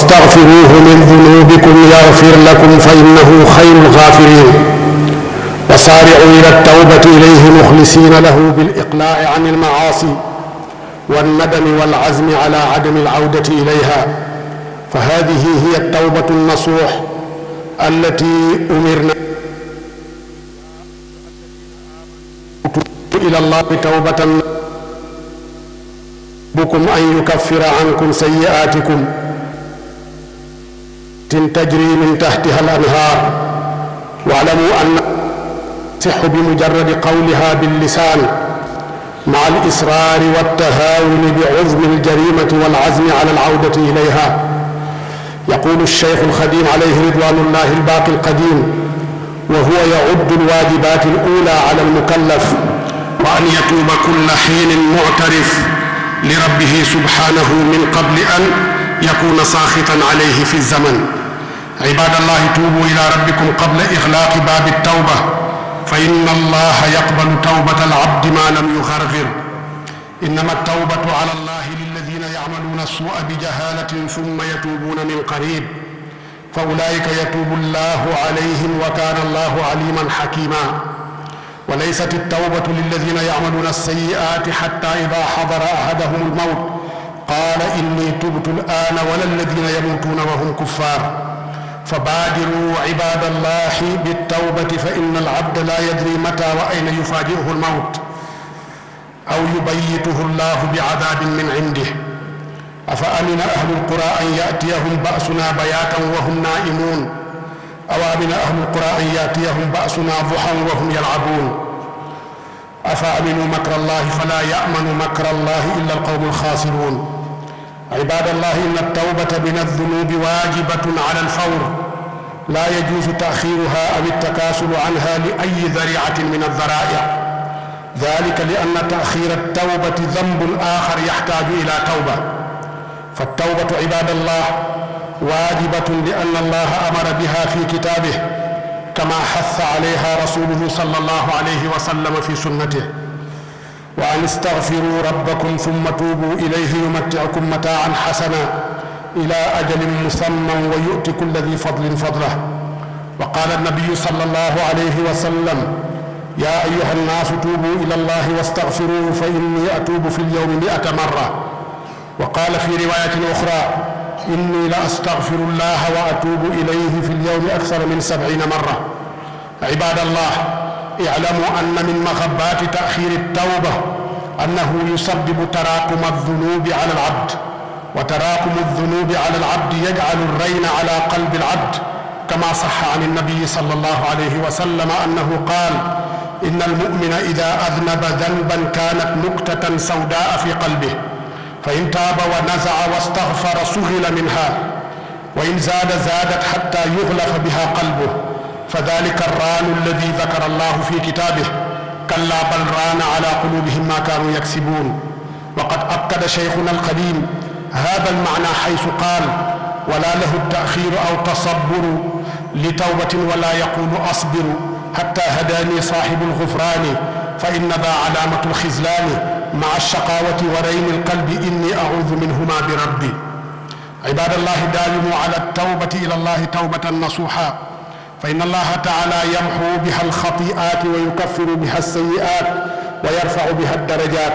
واستغفروه من ذنوبكم يغفر لكم فإنه خير الغافرين. وسارعوا إلى التوبة إليه مخلصين له بالإقلاع عن المعاصي والندم والعزم على عدم العودة إليها، فهذه هي التوبة النصوح التي أمرنا إلى الله توبة بكم أن يكفر عنكم سيئاتكم تجري من تحتها الأنهار. واعلموا أن تصح بمجرد قولها باللسان مع الإصرار والتهاون بعظم الجريمة والعزم على العودة إليها. يقول الشيخ الخديم عليه رضوان الله الباقي القديم وهو يعد الواجبات الأولى على المكلف وأن يتوب كل حين معترف لربه سبحانه من قبل أن يكون ساخطا عليه في الزمن. عباد الله، توبوا إلى ربكم قبل إغلاق باب التوبة، فإن الله يقبل توبة العبد ما لم يغرغر. إنما التوبة على الله للذين يعملون السوء بجهالة ثم يتوبون من قريب، فأولئك يتوب الله عليهم وكان الله عليما حكيما. وليست التوبة للذين يعملون السيئات حتى إذا حضر أحدهم الموت قال إني تبت الآن، ولا الذين يموتون وهم كفار. فبادروا عباد الله بالتوبة، فإن العبد لا يدري متى وأين يفاجئه الموت أو يبيته الله بعذاب من عنده. أفأمن أهل القرى أن يأتيهم بأسنا بياتا وهم نائمون، أو أمن أهل القرى أن يأتيهم بأسنا ضحى وهم يلعبون. أفأمنوا مكر الله فلا يأمن مكر الله إلا القوم الخاسرون. عباد الله، إن التوبة من الذنوب واجبة على الفور، لا يجوز تأخيرها أو التكاسل عنها لأي ذريعة من الذرائع، ذلك لأن تأخير التوبة ذنب آخر يحتاج إلى توبة. فالتوبة عباد الله واجبة لأن الله أمر بها في كتابه، كما حث عليها رسوله صلى الله عليه وسلم في سنته. وأن استغفروا ربكم ثم توبوا إليه يمتعكم متاعا حسنا إلى أجل مسمى ويؤتي كل ذي فضل فضله. وقال النبي صلى الله عليه وسلم: يا أيها الناس توبوا إلى الله واستغفروه فإني أتوب في اليوم 100 مرة. وقال في رواية أخرى: إني لأستغفر الله وأتوب إليه في اليوم أكثر من 70 مرة. عباد الله، اعلموا أن من مغبات تأخير التوبة أنه يسبب تراكم الذنوب على العبد، وتراكم الذنوب على العبد يجعل الرين على قلب العبد، كما صح عن النبي صلى الله عليه وسلم أنه قال: إن المؤمن إذا أذنب ذنبا كانت نكتة سوداء في قلبه، فإن تاب ونزع واستغفر سهل منها، وإن زادت حتى يغلف بها قلبه، فذلك الران الذي ذكر الله في كتابه. كلا بل ران على قلوبهم ما كانوا يكسبون. وقد أكد شيخنا القديم هذا المعنى حيث قال: ولا له التأخير أو تصبر لتوبة ولا يقول أصبر حتى هداني صاحب الغفران، فإن ذا علامة الخذلان مع الشقاوة ورين القلب إني أعوذ منهما بربي. عباد الله، داوموا على التوبة إلى الله توبة نصوحا، فإن الله تعالى يمحو بها الخطيئات ويكفر بها السيئات ويرفع بها الدرجات.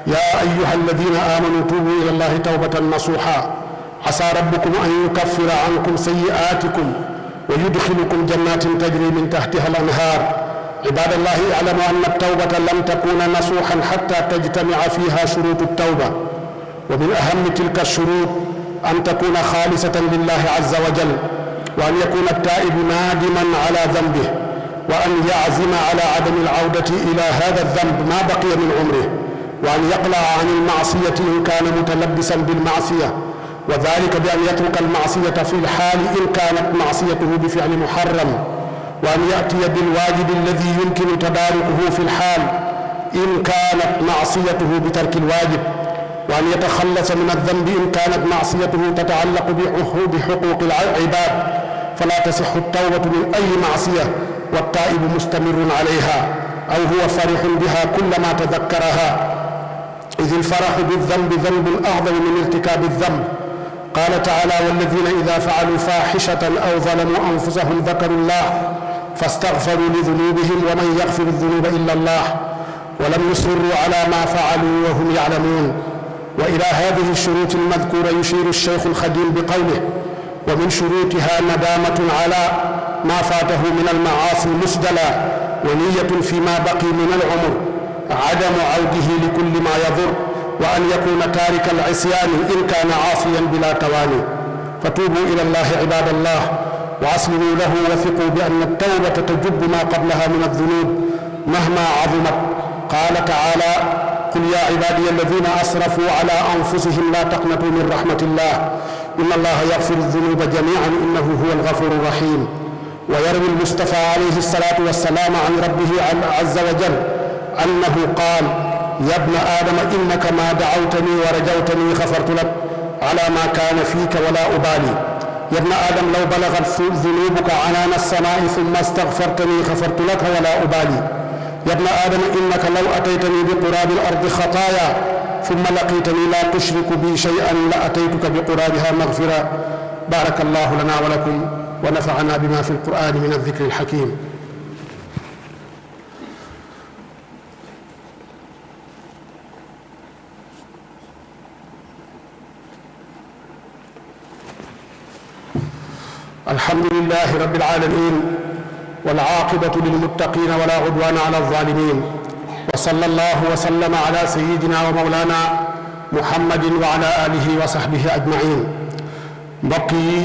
يا أيها الذين آمنوا توبوا إلى الله توبة نصوحا، عسى ربكم أن يكفر عنكم سيئاتكم ويدخلكم جنات تجري من تحتها الأنهار. عباد الله، اعلموا أن التوبة لم تكون نصوحا حتى تجتمع فيها شروط التوبة، ومن أهم تلك الشروط أن تكون خالصة لله عز وجل، وأن يكون التائب نادما على ذنبه، وأن يعزم على عدم العودة إلى هذا الذنب ما بقي من عمره، وأن يقلع عن المعصية إن كان متلبسا بالمعصية، وذلك بأن يترك المعصية في الحال إن كانت معصيته بفعل محرم، وأن يأتي بالواجب الذي يمكن تداركه في الحال إن كانت معصيته بترك الواجب، وأن يتخلص من الذنب إن كانت معصيته تتعلق بحقوق العباد، فلا تصح التوبة من أي معصية والتائب مستمر عليها أو هو فرح بها كلما تذكرها، إذ الفرح بالذنب ذنب أعظم من ارتكاب الذنب. قال تعالى والذين إذا فعلوا فاحشة أو ظلموا أنفسهم ذكروا الله فاستغفروا لذنوبهم ومن يغفر الذنوب إلا الله ولم يصروا على ما فعلوا وهم يعلمون. وإلى هذه الشروط المذكورة يشير الشيخ الخديم بقوله ومن شروطها ندامة على ما فاته من المعاصي مسجلا ونية فيما بقي من العمر عدم عوده لكل ما يضر وأن يكون تارك العصيان إن كان عاصيا بلا تواني. فتوبوا إلى الله عباد الله وأسلموا له وثقوا بأن التوبة تجب ما قبلها من الذنوب مهما عظمت. قال تعالى قل يا عبادي الذين أسرفوا على أنفسهم لا تقنطوا من رحمة الله إن الله يغفر الذنوب جميعا إنه هو الغفور الرحيم. ويروي المصطفى عليه الصلاة والسلام عن ربه عز وجل أنه قال يا ابن آدم إنك ما دعوتني ورجوتني غفرت لك على ما كان فيك ولا أبالي. يا ابن آدم لو بلغت ذنوبك عنان السماء ثم استغفرتني غفرت لك ولا أبالي. يا ابن آدم إنك لو أتيتني بقراب الأرض خطايا ثم لقيتني لا تشرك بي شيئا لأتيتك بقرابها مغفرة. بارك الله لنا ولكم ونفعنا بما في القرآن من الذكر الحكيم. الحمد لله رب العالمين والعاقبة للمتقين ولا عدوان على الظالمين وصلى الله وسلم على سيدنا ومولانا محمد وعلى آله وصحبه أجمعين. mbokk yi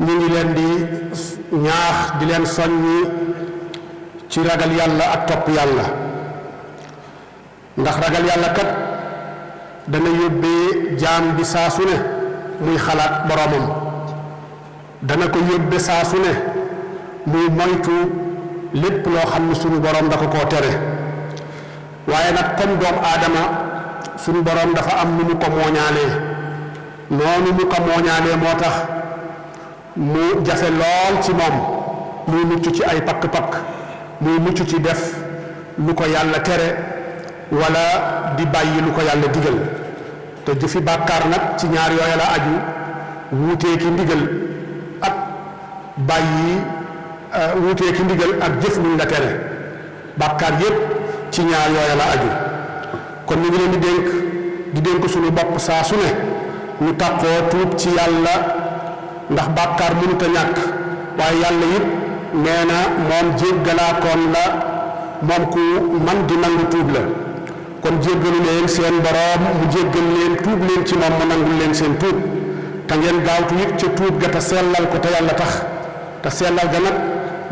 ñu ngi leen di ñaax di leen soññi ci ragal yàlla ak topp yàlla ndax ragal yàlla kat dana yóbbee jaam bi saa su ne muy xalaat boroomam dana ko yóbbe saa su ne muy moytu lépp loo xam ne sunu boroom da ko koo tere waaye nag comme doomu aadama sunu boroom dafa am nu mu ko mooñaalee noonu mu ko mooñaalee moo tax mu jafe lool ci moom muy mucc ci ay pakk-pakk muy mucc ci def lu ko yàlla tere wala di bàyyi lu ko yàlla digal te jëfi bàkkaar nag ci ñaar yooya la aju wuutee ki ndigal ak bàyyi wuutee ki ndigal ak jëf luñ la tere bàkkaar yépp ci ñaar yooya la aju kon ñu ngi leen di dénk suñu bopp saa su ne ñu tàqoo tuub ci yàlla ndax bàkkaar mënut a ñàkk waaye yàlla it nee na moom jéggalaakoon la moom ku man di nangu tuub la kon jéggalu leen seen boroom mu jéggal leen tuub leen ci moom mu nangul leen seen tuub te ngeen gaawtu it ca tuub ga te sellal ko te yàlla tax te sellal ga nag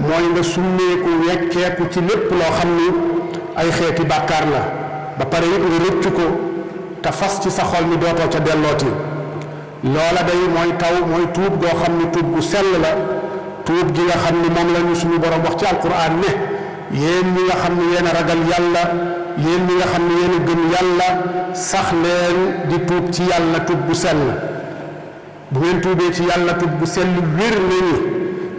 mooy nga summeeku wekkeeku ci lépp loo xam ni ay xeeti bàkkaar la ba pare it nga rëccu ko te fas ci sa xol mi dootoo ca dellooti loola day mooy tuub goo xam ni tuub gu sell la tuub gi nga xam ni moom la ñu suñu borom wax ci alquran ne yéen ñi nga xam ni yéen a ragal yàlla yéen ñi nga xam ni yéen a gëm yàlla sax leen di tuub ci yàlla tuub gu sell bu ngeen tuubee ci yàlla tuub gu sell wér nañu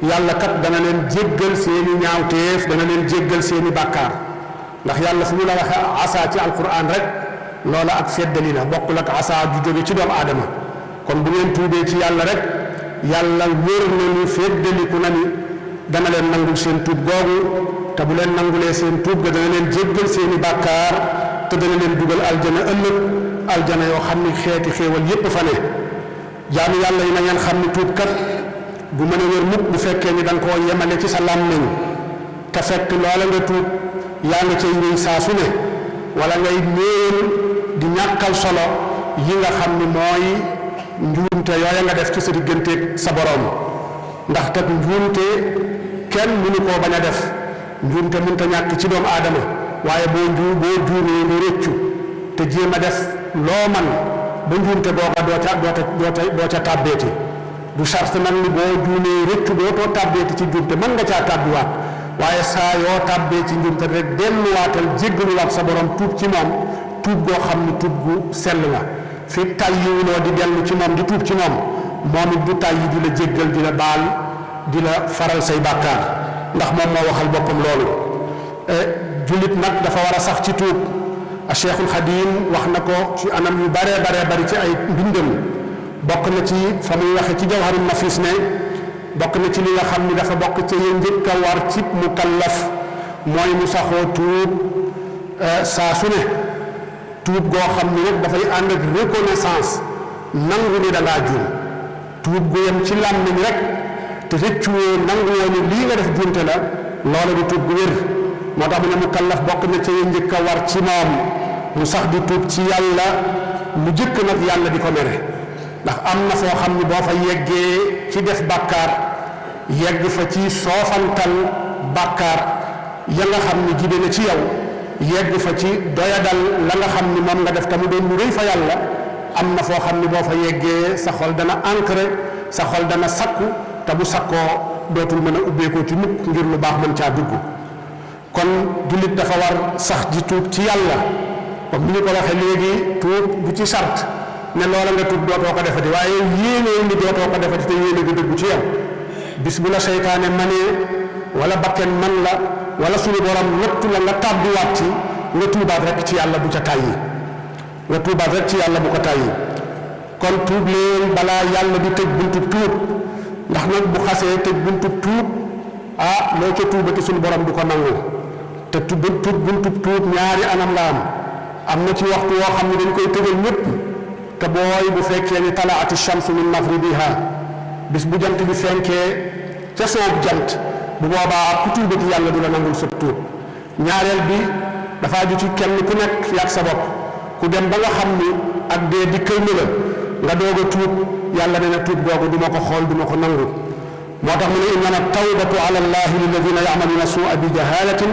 yàlla kat dana leen jéggal seeni ñaawteef dana leen jéggal seeni bàkkaar ndax yàlla fu ñu la waxe asa ci alquran rek loola ak feddali la bokkul ak asa ju jóge ci doomu aadama kon bu ngeen tuubee ci yàlla rek yàlla wér na ni feddaliku na ni dana leen nangul seen tuub googu te bu leen nangulee seen tuub ga dana leen jéggal seeni bàkkaar te dana leen dugal aljana ëllëg aljana yoo xam ni xeeti xéewal yépp fa ne jaamu yàlla yi na ngeen xam ni tuub kat bu mën a wér mukk bu fekkee ni da nga koo yemale ci sa làmmiñ te fekk loola nga tuub yaa nga cay wéy saa su ne wala ngay néewal di ñàkkal solo yi nga xam ni mooy njuumte yooya nga def ci sa digganteeg sa boroom ndax kat njuumte kenn mënu koo bañ a def njuumte mënta ñàkk ci doomu aadama waaye boo juumee nga réccu te jéem a def loo man ba njuumte booga doo ca tàbbeeti du charte nag ni boo juumee réccu dootoo tàbbeeti ci njuumte mën nga caa tàbbiwaat waaye saa yoo tàbbee ci njuumte rek delluwaatal jéggaluwaat sa borom tuub ci moom tuub goo xam ni tuub gu sell la fi tàyyiwuloo di dellu ci moom di tuub ci moom moom it du tàyyi di la jéggal di la baal di la faral say bàkkaar ndax moom moo waxal boppam loolu jullit nag dafa war a sax ci tuub a Cheikhul Xadim wax na ko ci anam yu baree bari ci ay mbindam bokk na ci fa muy waxe ci Jawharun Nafis ne bokk na ci li nga xam ni dafa bokk ci ya njëkk a war ci mukallaf mooy mu saxoo tuub saa su ne tuub goo xam ni nag dafay ànd ak reconnaissance nangu ni da ngaa juum tuub gu yem ci làmmiñ rek te rëccuwoo nangu woo ni lii nga def juumte la loola di tuub gu wér moo tax mu ne mukallaf bokk na ci ya njëkk a war ci moom mu sax di tuub ci yàlla lu jëkk nag yàlla di ko mere ndax am na foo xam ni boo fa yeggee ci def bàkkaar yegg fa ci soofantal bàkkaar ya nga xam ni jibe na ci yow yegg fa ci doyadal la nga xam ni moom nga def tamu doon lu rëy fa yàlla am na foo xam ni boo fa yeggee sa xol dana ancré sa xol dana sakku te bu sakkoo dootul mën a ubbeekoo ci mukk ngir lu baax mën caa dugg kon jullit dafa war sax di tuub ci yàlla comme ni ñu ko waxee léegi tuub bu ci sart ne loola nga tuub dootoo ko defati waaye yéene ni dootoo ko defati te yéene gi dëggu ci yow bis bu la seytaane manee wala bakken man la wala suñu borom nattu la nga tàbbiwaat ci nga tuubaat rek ci yàlla bu ca tàyyi nga tuubaat rek ci yàlla bu ko tàyyi kon tuub leen balaa yàlla di tëj buntu tuub ndax nag bu xasee tëj buntu tuub loo ca tuubati suñu borom du ko nangu te buntu tuub ñaari anam la am na ci waxtu woo xam ne dañ koy tëjal ñëpp te booy bu fekkee ni talaati shamsu min maghribiha bis bu jant bi fenkee ca soob jant bu boobaa ku tuubati yàlla du la nangul sa tuub ñaareel bi dafa aju ci kenn ku nekk yàgg sa bopp ku dem ba nga xam ni ak dee dikkal ni la nga doog a tuub yàlla nee na tuub googu du ma ko xool du ma ko nangu moo tax mu ne innama tawbatu ala allahi lilladina yamaluna suua bi jahalatin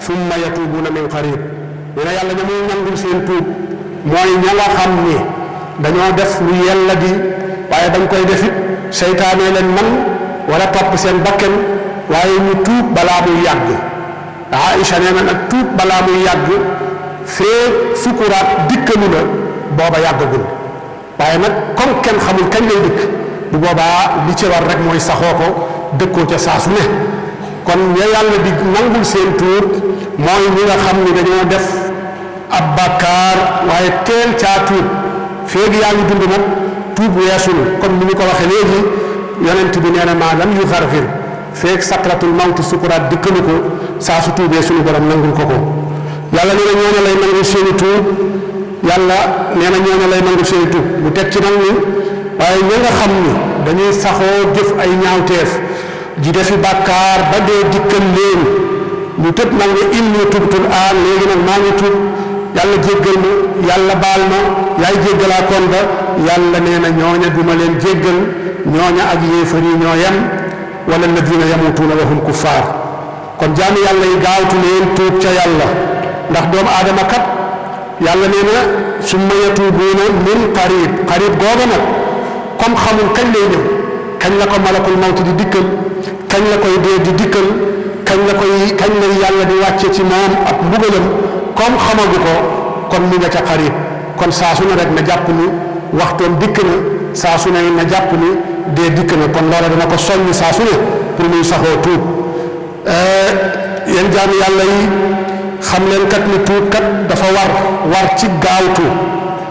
thumma yatubuuna min qarib nee na yàlla ña muy nangul seen tuub mooy ña nga xam ni dañoo def lu yella di waaye dañ koy defit seytaane leen man wala topp seen bakken waaye ñu tuub balaa muy yàgg Aïcha nee na nag tuub balaa muy yàgg fee sukuraat dikkalu la booba yàggagul waaye nag comme kenn xamul kañ lay dikk bu boobaa li ci war rek mooy saxoo ko dëkkoo ca saa su ne kon ña yàlla di nangul seen tuub mooy ñi nga xam ni dañoo def ab bàkkaar waaye teel caa tuub feegi yaa ngi dund nag tuub weesul comme ni ñu ko waxee léegi yonent bi nee na maa lam yu xarfir feeg sakratul mawti sukuraat dikkalu ko saa su tuubee suñu borom nangul ko ko yàlla nee na ñooñu lay nangul seeni tuub yàlla nee na ñooñu lay nangul seeni tuub mu teg ci nag ni waaye ñi nga xam ni dañuy saxoo jëf ay ñaawteef ji defi bàkkaar ba dee dikkal leen ñu tëb nag ne inni tubtul aan léegi nag maa ngi tuub yàlla jéggal ma yàlla baal ma yaay jéggalaa kon ba yàlla nee na ñooña duma leen jéggal ñooña ak yéefar yi ñoo yem wala alladina yamutuuna wa hum kuffaar kon jaami yàlla yi gaawtu leen tuub ca yàlla ndax doomu aadama kat yàlla nee na summa yatuubuuna min qarib googa nag comme xamul kañ lay ñëw kañ la ko malakul mawti di dikkal kañ la koy dee di dikkal kañ lay yàlla di wàcce ci moom ak mbugalam comme xamagu ko kon mi nga ca qarib kon saa su ne rek na jàpp ni waxtoom dikk na saa su ne na jàpp ni dee dikk na kon loola dana ko soññ saa su ne pour muy saxoo tuub yéen jaami yàlla yi xam leen kat ni tuub kat dafa war ci gaawtu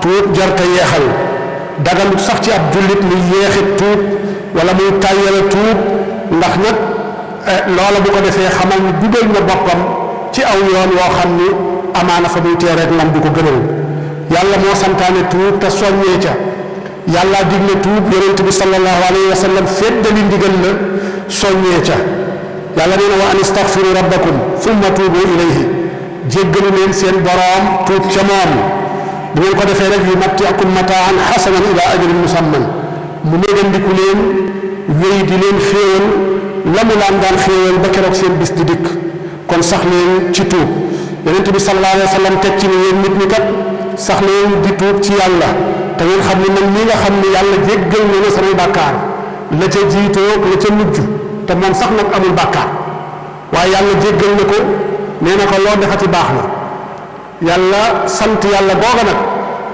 tuub jarta yeexal dagalut sax ci ab jullit muy yeexit tuub wala muy tàyyala tuub ndax nag loola bu ko defee xamal ni dugal na boppam ci aw yoon woo xam ni amaana fa muy teereek lam du ko gënal yàlla moo santaane tuub te soññee ca yàlla digle tuub yonent bi sallallahu alayhi wa sallam feddali ndigal la soññee ca yàlla nee na wa an istaghfiru rabbakum thumma tuubu ilayhi jéggalu leen seen boroom tuub ca moom bu ngeen ko defee rek yumatti'ukum mataan hasanan ila ajalin musamman mu négandiku leen wéy di leen xéewal la mu laan daan xéewal ba keroog seen bis di dikk kon sax leen ci tuub yonent bi sallallahu alayhi wa sallam teg ci ni yéen nit ñi kat sax leen di tuub ci yàlla te ngeen xam ne man mii nga xam ne yàlla jéggal na ma samay bàkkaar la ca jiitoo la ca mujj te moom sax nag amul bàkkaar waaye yàlla jéggal na ko nee na ko loo defati baax na yàlla sant yàlla googa nag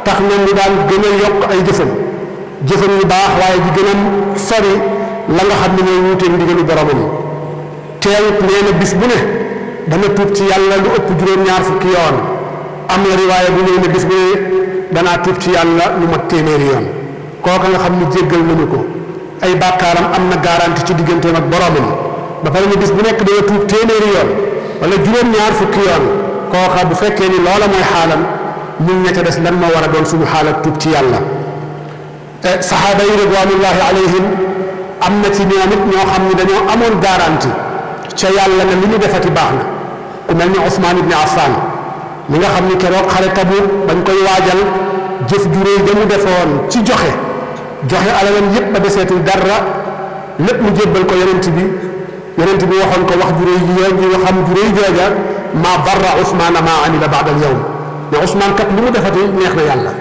tax na mu daan gën a yokk ay jëfam yu baax waaye di gën a sori la nga xam ne mooy wuuteeg ndigalu boromam teewut nee na bis bu ne dana tuub ci yàlla lu ëpp juróom-ñaar fukki yoon am na riwaaya bu ñëw ne bis bu ne danaa tuub ci yàlla lu mat téeméeri yoon kooka nga xam ni jéggal nañu ko ay bàkkaaram am na garanti ci digganteem ak boromam ba pare ni bis bu nekk dana tuub téeméeri yoon wala juróom-ñaar fukki yoon kooka bu fekkee ni loola mooy xaalam ñun ña ca des lan moo war a doon suñu xaal ak tuub ci yàlla. saxaaba yi ridwanullahi alayhim am na ci ñoom it ñoo xam ni dañoo amoon garanti ca yàlla ne li ñu defati baax na ku mel ni Ousmane ibni Affan mi nga xam ni keroog xare Tabuk bañ koy waajal jëf ju réy ga mu defoon ci joxe alalam yépp ba deseetul dara lépp mu jébbal ko yonent bi waxoon ko wax ju réy ji xam ju réy jooja ma barra Ousmane ma amila baada al yawm ne Ousmane kat li mu defati neex na yàlla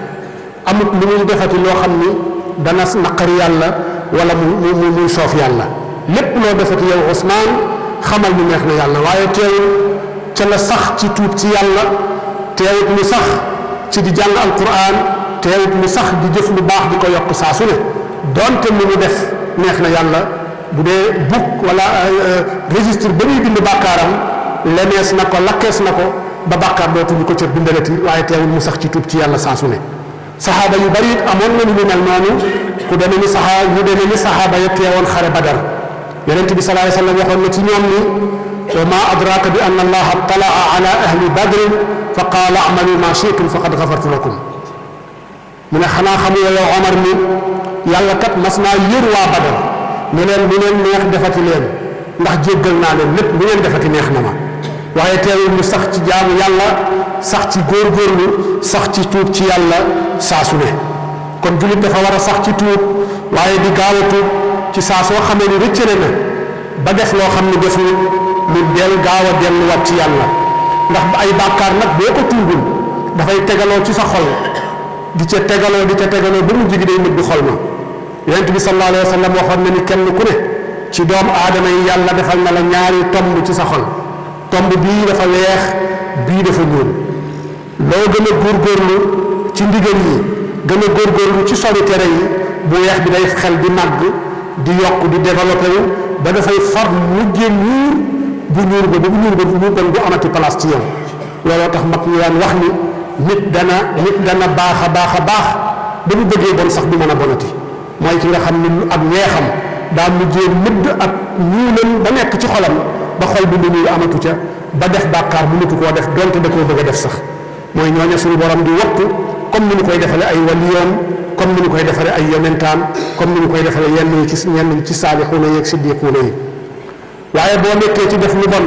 amut lu muy defati loo xam ni dana naqari yàlla wala muy soof yàlla lépp loo defati yow Ousmane xamal ni neex na yàlla waaye teewul ca la sax ci tuub ci yàlla teewut mu sax ci di jàng alquran teewut mu sax di jëf lu baax di ko yokk saa su ne donte lu mu def neex na yàlla bu dee bukk wala registre ba muy bind bàkkaaram lenees na ko lakkees na ko ba bàkkaar dootuñu ko ca bindalati waaye teewul mu sax ci tuub ci yàlla saa su ne saxaaba yu bari it amoon nañu lu mel noonu ku demee ni saxaaba ya teewoon xare Badar yonent bi sallallahu alayhi wa sallam waxoon na ci ñoom ni wa ma adraka bi anna allaha talaa ala ahli badrin fa qaala amalu ma shi'tum faqad gafartu lakum mu ne xanaa xamuloo yow Omar ni yàlla kat mas naa yër waa Badar ñu leen lu leen neex defati leen ndax jéggal naa leen lépp lu leen defati neex na ma waaye teewul mu sax ci jaamu yàlla sax ci góorgóorlu sax ci tuub ci yàlla saa su ne kon jullit dafa war a sax ci tuub waaye di gaaw a tuub ci saa soo xamee ni rëccale na ba def loo xam ne deful lu del gaaw a delluwaat ci yàlla ndax ay bàkkaar nag boo ko tuubul dafay tegaloo ci sa xol di ca tegaloo ba mu jigi day mujj xol ma yonent bi sallallahu alayhi wa sallam waxoon na ni kenn ku ne ci doomu aadama yi yàlla defal na la ñaari tomb ci sa xol tomb bii dafa weex bii dafa ñuul loo gën a góorgóorlu ci ndigal yi gën a góorgóorlu ci sori tere yi bu weex bi day xel di màgg di yokk di développé wu ba dafay far mujjee ñuur bu ñuur ba mu gën du amati place ci yow looloo tax mag ñu daan wax ni nit dana baax a baax ba mu bëggee bon sax du mën a bonati mooy ki nga xam ni ak weexam daa mujjee mëdd ak ñuulam ba nekk ci xolam ba xol bi lu ñuul amatu ca ba def bàkkaar bu mutu koo def donte da koo bëgg a def sax mooy ñooña suñu borom di wattu comme ni ñu koy defale ay waliyoon comme ni ñu koy defale ay yonentaan comme ni ñu koy defale ñenn ci saalixuuna yi ak siddiquuna yi waaye boo nekkee ci def lu bon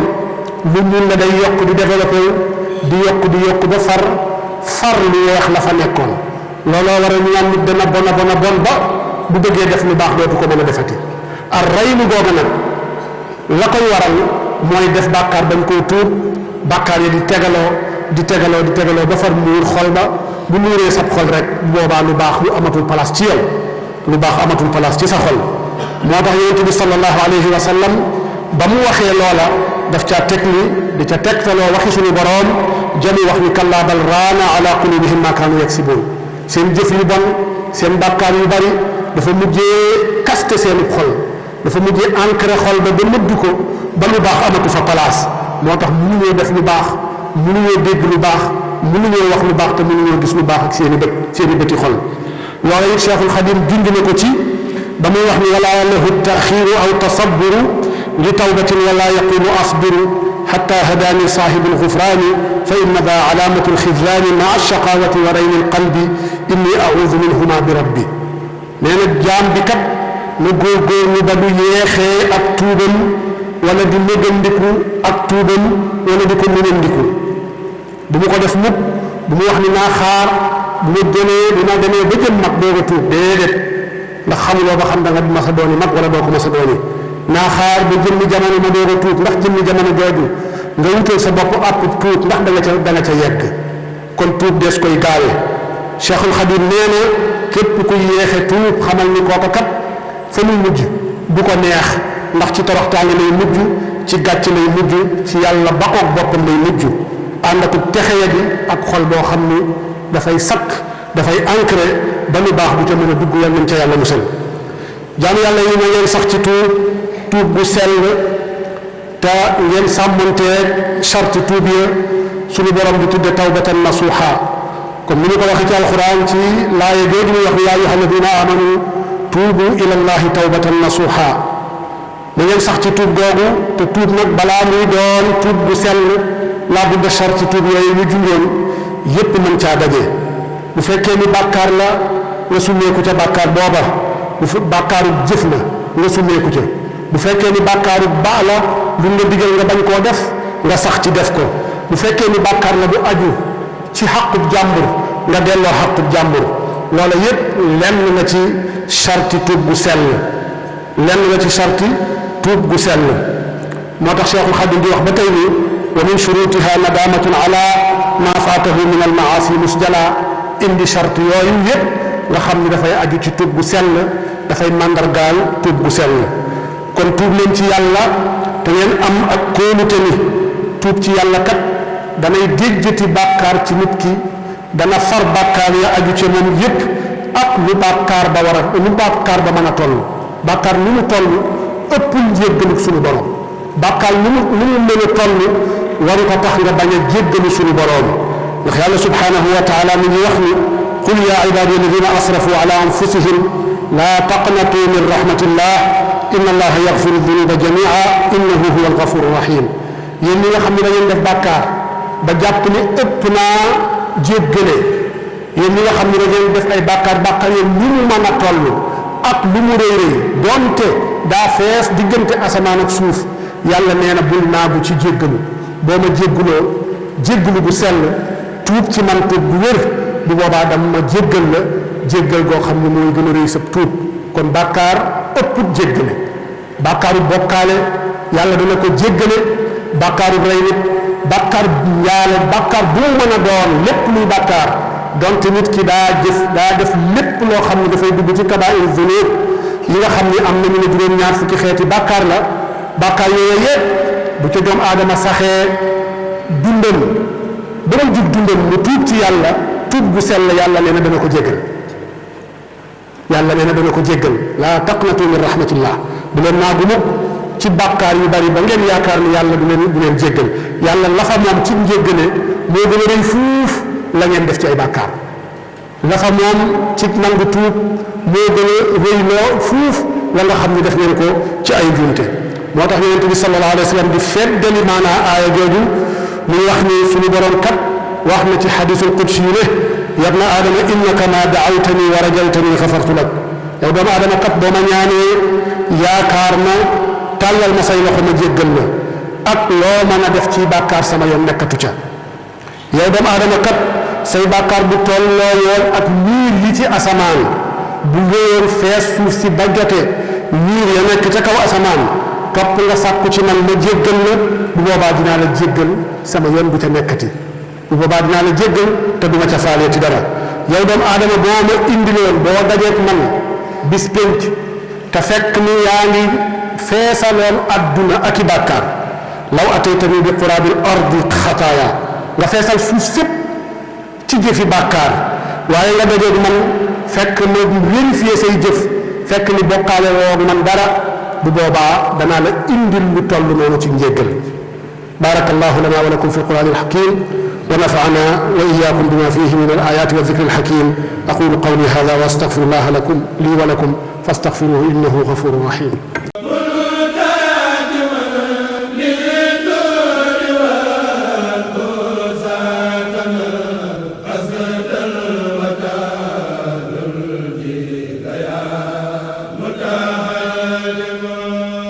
lu ñuul la day yokk di développé di yokk ba far lu weex la fa nekkoon looloo war a ñu naan nit dana bon ba bu bëggee def lu baax dootu ko mën a defati ar raylu googu nag la koy waral mooy def bàkkaar bañ koo tuub bàkkaar yi di tegaloo ba far muur xol ba bu muuree sab xol rek bu boobaa lu baax lu amatul place ci yow lu baax amatul place ci sa xol moo tax yonent bi sallallahu alayhi wa sallam ba mu waxee loola daf caa teg ni di ca tegtaloo waxi suñu boroom jami wax ni kallaa bal raana ala qulubihim ma kaanu yaksibuun seen jëf yu bon seen bàkkaar yu bari dafa mujjee kaste seenu xol dafa mujjee ancré xol ba mëdd ko ba lu baax amatu fa place moo tax mënuñoo def lu baax mënuñoo dégg lu baax mënuñoo wax lu baax te mënuñoo gis lu baax ak seeni bëti xol loola it Cheikhul Xadim dund na ko ci ba muy wax ni wala lahu taxiru aw tasabburu li tawbatin wala yaqumu asbiru xatta hadaani saahibu lgufraani fa inna daa alaamatu lxidlaani maa alchaqaawati wa rayni alqalbi inni audu minhuma bi rabbi nee na jaam bi kat na góorgóorlu ba du yeexee ak tuubam wala di négandiku ak tuubam wala di ko munandiku bu mu ko def mukk bu mu wax ni naa xaar bu ma demee ba jëm mag doog a tuub déedéet ndax xamuloo ba xam da nga mas a dooni mag wala doo ko mas a dooni naa xaar ba jëmmi jamono ma doog a tuub ndax jëmmi jamono jooju nga wutal sa bopp àpp tuub ndax da nga ca yegg kon tuub dees koy gaawe Cheikhul Xadim nee na képp ku yéexe tuub xamal ni kooka kat fa muy mujj du ko neex ndax ci toroxtaange lay mujj ci gàcc lay mujj ci yàlla bakoog boppam lay mujj ànd ak texeya bi ak xol boo xam ni dafay sakk dafay ancré ba lu baax bu ca mën a dugg yal nañ ca yàlla musal jaamu yàlla yi na ngeen sax ci tuub bu sell te ngeen sàmmanteeg charte tuub ya suñu borom di tudde tawbatan nasuha comme ni ñu ko waxee ci alquran ci laaye jooju muy wax yaa ayyuha alladina amanu tuubu ila allahi tawbatan nasuha da ngeen sax ci tuub googu te tuub nag balaa muy doon tuub bu sell laa budda char ci tuub yooyu ñu junjoon yépp mën caa daje bu fekkee ni bàkkaar la nga summeeku ca bàkkaar booba bu fi bàkkaaru jëf la nga summeeku ca bu fekkee ni bàkkaaru baa la lu nga digal nga bañ koo def nga sax ci def ko bu fekkee ni bàkkaar la bu aju ci xaqub jàmbur nga delloo xaqub jàmbur loola yépp lenn nga ci charti tuub gu sell lenn nga ci charti tuub gu sell moo tax Cheikhul Xadim di wax ba tey ni wa min shurutiha nadamatun ala ma faatahu min al maasi musjala indi charte yooyu yépp nga xam ni dafay aju ci tuub gu sell dafay màndargaal tuub gu sell kon tuub leen ci yàlla te ngeen am ak kóolute ni tuub ci yàlla kat danay déjjati bàkkaar ci nit ki dana far bàkkaar ya aju ci moom yépp ak lu bàkkaar ba mën a toll bàkkaar ni mu toll ëppul jéggalu suñu borom bàkkaar ni mu mën a toll waru ko tax nga bañ a jéggalu suñu borom ndax yàlla subhanahu wa taala mi ngi wax ni qul ya ibadi alladina asrafu ala anfusihim la taqnatu min rahmatillah inna allaha yaxfiru dunuba jamia innahu huwa algafuru rahim yéen ñi nga xam ne da ngeen def bàkkaar ba jàpp ni ëpp naa jéggale yéen ñi nga xam ne da ngeen def ay bàkkaar yéen lu mu mën a toll ak lu mu rëy rëy donte daa fees diggante asamaan ak suuf yàlla nee na bul naagu ci jéggalu boo ma jéggalu bu sell tuub ci man tuub bu wér bu boobaa dama ma jéggal la jéggal goo xam ne mooy gën a rëy sa tuub kon bàkkaar ëpput jéggale bàkkaaru bokkaale yàlla dana ko jéggale bàkkaaru rey nit bàkkaar njaale bàkkaar bu mu mën a doon lépp luy bàkkaar donte nit ki daa def lépp loo xam ne dafay dugg ci kabaa'ir zunub yi nga xam ni am nañu ne juróom-ñaar fukki xeeti bàkkaar la bàkkaar yooyu yëpp bu ca doomu aadama saxee dundam ba mu jug dundam mu tuub ci yàlla tuub gu sell yàlla nee na dana ko jéggal laa taqnatu min rahmatillah bu leen naagu mukk ci bàkkaar yu bari ba ngeen yaakaar ni yàlla du leen jéggal yàlla la fa moom ci njéggale moo gën a rëy fuuf la ngeen def ci ay bàkkaar la fa moom ci nangu tuub moo gën a rëy loo fuuf la nga xam ni def ngeen ko ci ay njuumte moo tax yonent bi sallallahu alayhi wa sallam di feddali maanaa aaya jooju muy wax ni suñu borom kat wax na ci xadisul qudsi yu ne yabna aadama innaka ma daawtani wa rajawtani xafartu lak yow doomu aadama kat boo ma ñaanee yaakaar ma tàllal ma say loxo ma jéggal la ak loo mën a def ci bàkkaar sama yoon nekkatu ca yow doomu aadama kat say bàkkaar bu tolloo woon ak niir li ci asamaan bu ngéyoon fees suuf si bajjate niir ya nekk ca kaw asamaan topp nga sàkku ci man ma jéggal la bu boobaa dinaa la jéggal sama yoon bu ca nekkati bu boobaa dinaa la jéggal te duma ca faaleeti dara yow doomu aadama boo ma indiloon boo dajeek man bis pénc te fekk ni yaa ngi feesaloon adduna ak i bàkkaar law ataytani bi quraabil ardi xataaya nga feesal suuf sépp ci jëfi bàkkaar waaye nga dajeek man fekk ma vérifier say jëf fekk ni bokkaale woo man dara bu boobaa danaa la indil lu toll noonu ci njéggal barakallahu lana wa lakum fi alqur'ani alhakim wa nafa'ana wa iyyakum bima fihi min alayati wa dhikri alhakim aqulu qawli hadha wa astaghfirullaha lakum li wa lakum fastaghfiruhu innahu ghafurur rahim